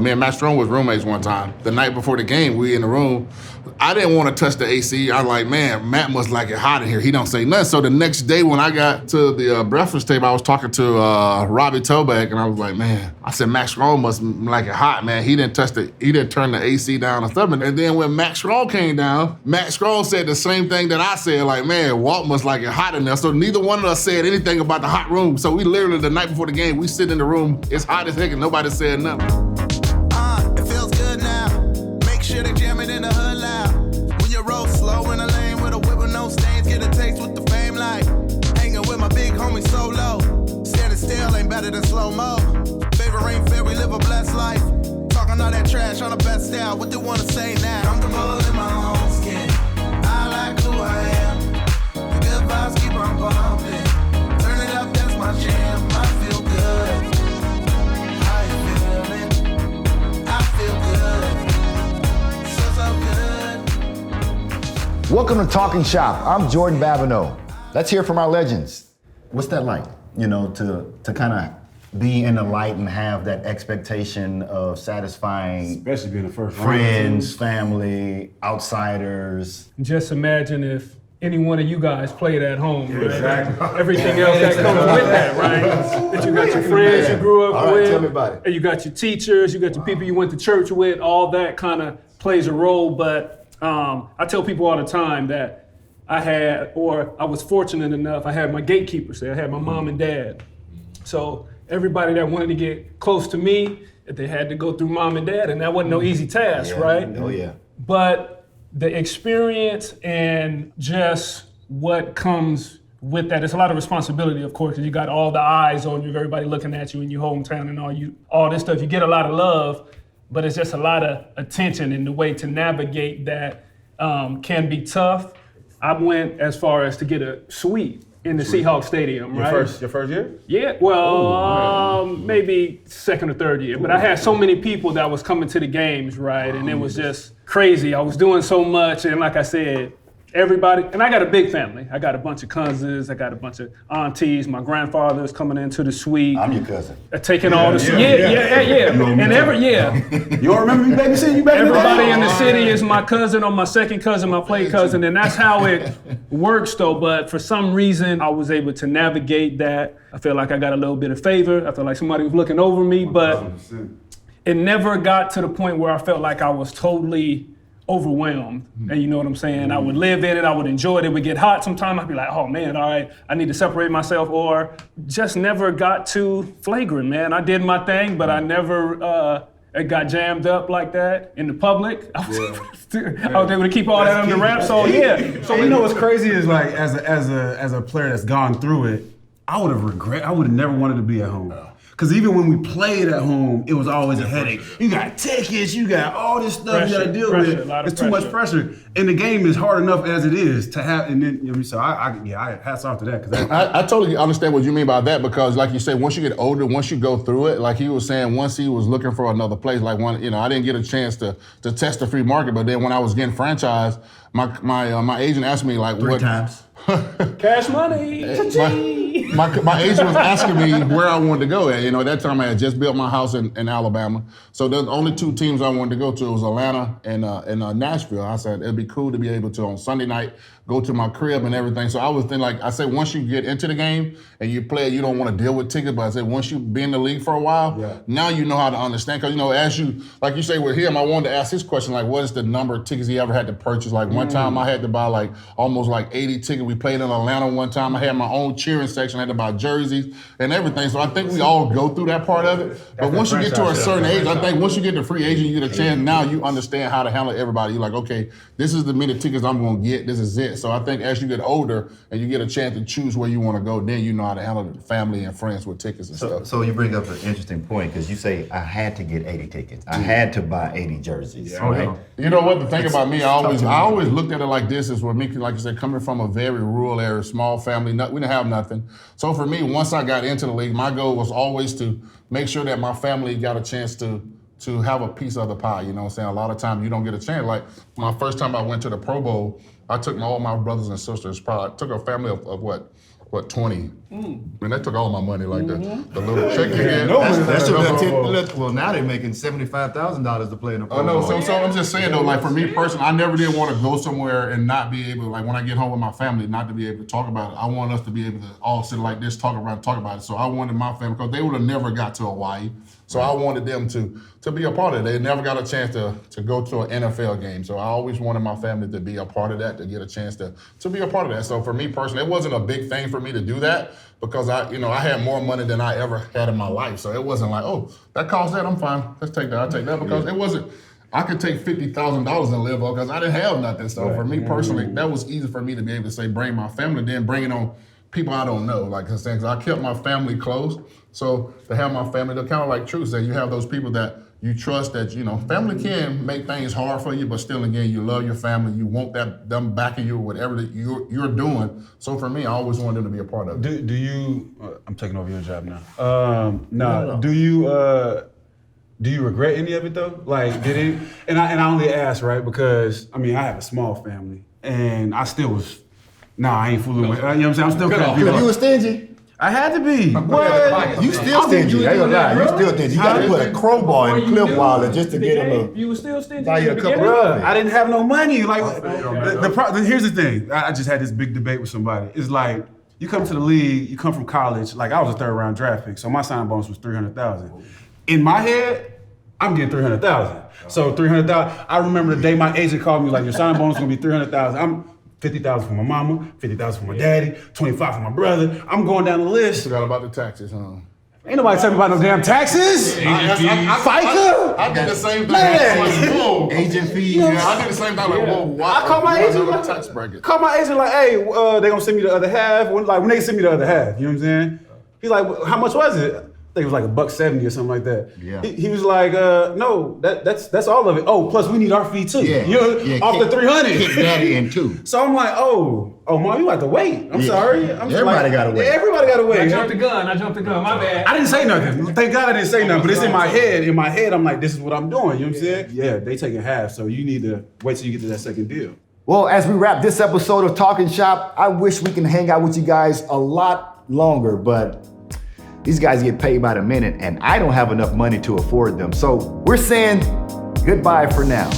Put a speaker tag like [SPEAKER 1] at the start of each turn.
[SPEAKER 1] me and Matt Strong was roommates one time. The night before the game, we in the room. I didn't want to touch the AC. I was like, man, Matt must like it hot in here. He don't say nothing. So the next day when I got to the breakfast table, I was talking to Robbie Toback, and I was like, man, I said, Matt Strong must like it hot, man. He didn't turn the AC down or something. And then when Matt Strong came down, Matt Strong said the same thing that I said, like, man, Walt must like it hot in there. So neither one of us said anything about the hot room. So we literally, the night before the game, we sit in the room, it's hot as heck, and nobody said nothing.
[SPEAKER 2] It feels good now. Make sure they jam it in the hood loud. When you roll slow in a lane with a whip with no stains, get a taste with the fame like hanging with my big homie solo. Standing still ain't better than slow-mo. Favor ain't fair, we live a blessed life. Talking all that trash on the best style, what they wanna say now? Comfortable in my own skin. I like who I am. The good vibes keep on pumping. Turn it up, that's my jam. I feel good. How you feeling? I feel good. So good.
[SPEAKER 3] Welcome to Talking Shop. I'm Jordan Babineaux. Let's hear from our legends. What's that like, to kind of be in the light and have that expectation of satisfying,
[SPEAKER 4] especially being the first
[SPEAKER 3] friends, family, outsiders?
[SPEAKER 5] Just imagine if any one of you guys played at home, right? Exactly. Everything else that comes with that, right? That you got your friends you grew up
[SPEAKER 3] All right,
[SPEAKER 5] with,
[SPEAKER 3] tell me about it.
[SPEAKER 5] And you got your teachers, you got your people you went to church with, all that kind of plays a role. But I tell people all the time that I was fortunate enough, I had my gatekeepers there. I had my mom and dad. So everybody that wanted to get close to me, they had to go through mom and dad, and that wasn't no easy task, right?
[SPEAKER 3] Oh, yeah.
[SPEAKER 5] But the experience and just what comes with that, it's a lot of responsibility, of course, because you got all the eyes on you, everybody looking at you in your hometown and all this stuff. You get a lot of love, but it's just a lot of attention, and the way to navigate that can be tough. I went as far as to get a suite in the Seahawks Stadium, right?
[SPEAKER 4] Your first year?
[SPEAKER 5] Yeah, well, maybe second or third year. But I had so many people that was coming to the games, right? And it was just crazy. I was doing so much, and like I said, everybody, and I got a big family. I got a bunch of cousins, I got a bunch of aunties. My grandfather's coming into the suite.
[SPEAKER 3] I'm your cousin.
[SPEAKER 5] Taking all the, yeah. And
[SPEAKER 4] You all remember me babysitting you back in the day?
[SPEAKER 5] everybody in the city is my cousin or my second cousin, my play cousin, and that's how it works though. But for some reason, I was able to navigate that. I feel like I got a little bit of favor. I felt like somebody was looking over me, but
[SPEAKER 4] 100%.
[SPEAKER 5] it never got to the point where I felt like I was totally overwhelmed. And you know what I'm saying? I would live in it, I would enjoy it. It would get hot sometime. I'd be like, oh man, all right, I need to separate myself, or just never got too flagrant, man. I did my thing, but I never it got jammed up like that in the public. I was able to keep all that under wraps. So yeah.
[SPEAKER 4] So you know what's crazy is like as a player that's gone through it, I would have never wanted to be at home. Because even when we played at home, it was always a headache. You got tickets, you got all this stuff you got to deal with. It's too much pressure. And the game is hard enough as it is to have. And then, so I hats off to that. Cause
[SPEAKER 1] I totally understand what you mean by that, because like you said, once you get older, once you go through it, like he was saying, once he was looking for another place, like I didn't get a chance to test the free market, but then when I was getting franchised, my agent asked me like
[SPEAKER 3] Three times.
[SPEAKER 5] Cash money.
[SPEAKER 1] My agent was asking me where I wanted to go at. At that time I had just built my house in Alabama. So the only two teams I wanted to go to was Atlanta and Nashville. I said it'd be cool to be able to on Sunday night go to my crib and everything. So I was thinking, like I said, once you get into the game and you play, you don't want to deal with tickets. But I said once you be in the league for a while, now you know how to understand. Because as you, like you say with him, I wanted to ask his question, like what is the number of tickets he ever had to purchase? Like one time I had to buy like almost like 80 tickets. We played in Atlanta one time. I had my own cheering section. I had to buy jerseys and everything. So I think we all go through that part of it. But once you get to a certain age, I think once you get to free agent, you get a chance. Now you understand how to handle everybody. You're like, okay, this is the many tickets I'm going to get. This is it. So I think as you get older and you get a chance to choose where you want to go, then you know how to handle the family and friends with tickets and stuff.
[SPEAKER 3] So you bring up an interesting point, because you say I had to get 80 tickets. I had to buy 80 jerseys.
[SPEAKER 1] Yeah, right? You know what? The thing about me, I always looked at it like this, is for me, like you said, coming from a very rural area, small family, we didn't have nothing. So for me, once I got into the league, my goal was always to make sure that my family got a chance to have a piece of the pie. You know what I'm saying? A lot of times you don't get a chance. Like my first time I went to the Pro Bowl, I took all my brothers and sisters. I took a family of what, 20. Man, they took all my money, like the little check you get.
[SPEAKER 3] Well, now they're making $75,000 to play in the Pro
[SPEAKER 1] Oh no,
[SPEAKER 3] Bowl.
[SPEAKER 1] so I'm just saying though, like for me personally, I never did want to go somewhere and not be able, like when I get home with my family, not to be able to talk about it. I want us to be able to all sit like this, talk about it. So I wanted my family, because they would have never got to Hawaii. So I wanted them to be a part of it. They never got a chance to go to an NFL game. So I always wanted my family to be a part of that, to get a chance to be a part of that. So for me personally, it wasn't a big thing for me to do that, because I had more money than I ever had in my life. So it wasn't like, oh, that costs that, I'm fine. Let's take that, I'll take that, because it wasn't, I could take $50,000 and live on, because I didn't have nothing. So for me personally, that was easy for me to be able to say, bring my family, then bring it on people I don't know. Like I said, I kept my family close. So to have my family, they're kind of like True said, you have those people that you trust, that, family can make things hard for you, but still, again, you love your family. You want them backing you, whatever that you're doing. So for me, I always wanted them to be a part of it.
[SPEAKER 4] Do you? I'm taking over your job now. No. Do you regret any of it though? Like, did it? And I only ask, right, because I have a small family, and I still was. Nah, I ain't fooling with. You know what I'm saying? I'm still cutting people.
[SPEAKER 3] You were stingy?
[SPEAKER 4] I had to be. What?
[SPEAKER 3] You still stingy. I ain't gonna lie. You still stingy. You gotta put a crowbar in Cliff Waller just to get him
[SPEAKER 5] You were still stingy.
[SPEAKER 3] buy you a couple
[SPEAKER 4] Bruh, I didn't have no money. Like, here's the thing. I just had this big debate with somebody. It's like, you come to the league, you come from college. Like, I was a 3rd round draft pick, so my sign bonus was $300,000. In my head, I'm getting $300,000. So $300,000. I remember the day my agent called me like, your sign bonus is gonna be $300,000. I'm $50,000 for my mama, $50,000 for my daddy, $25,000 for my brother. I'm going down the list.
[SPEAKER 1] Forgot about the taxes, huh?
[SPEAKER 4] Ain't nobody talking about no damn taxes. FICA.
[SPEAKER 1] I did the same thing.
[SPEAKER 4] Man.
[SPEAKER 1] Like, whoa.
[SPEAKER 3] agent fee.
[SPEAKER 1] Yeah, I did the same thing. Like, whoa, why?
[SPEAKER 4] I call my agent.
[SPEAKER 1] Like, tax bracket.
[SPEAKER 4] Call my agent like, hey, they gonna send me the other half. When they send me the other half, you know what I'm saying? He's like, well, how much was it? I think it was like $170 or something like that.
[SPEAKER 3] Yeah.
[SPEAKER 4] He was like, no, that's all of it. Oh, plus we need our fee too.
[SPEAKER 3] Yeah.
[SPEAKER 4] Off the 300.
[SPEAKER 3] Kick daddy in too.
[SPEAKER 4] So I'm like, oh, Mom, you have to wait. I'm sorry.
[SPEAKER 3] Everybody gotta wait.
[SPEAKER 4] Everybody gotta wait.
[SPEAKER 5] I jumped the gun. My bad.
[SPEAKER 4] I didn't say nothing. Thank God I didn't say nothing. But it's in my head. In my head, I'm like, this is what I'm doing. You know what I'm saying? Yeah, they taking half. So you need to wait till you get to that second deal.
[SPEAKER 3] Well, as we wrap this episode of Talking Shop, I wish we can hang out with you guys a lot longer, but these guys get paid by the minute and I don't have enough money to afford them. So we're saying goodbye for now.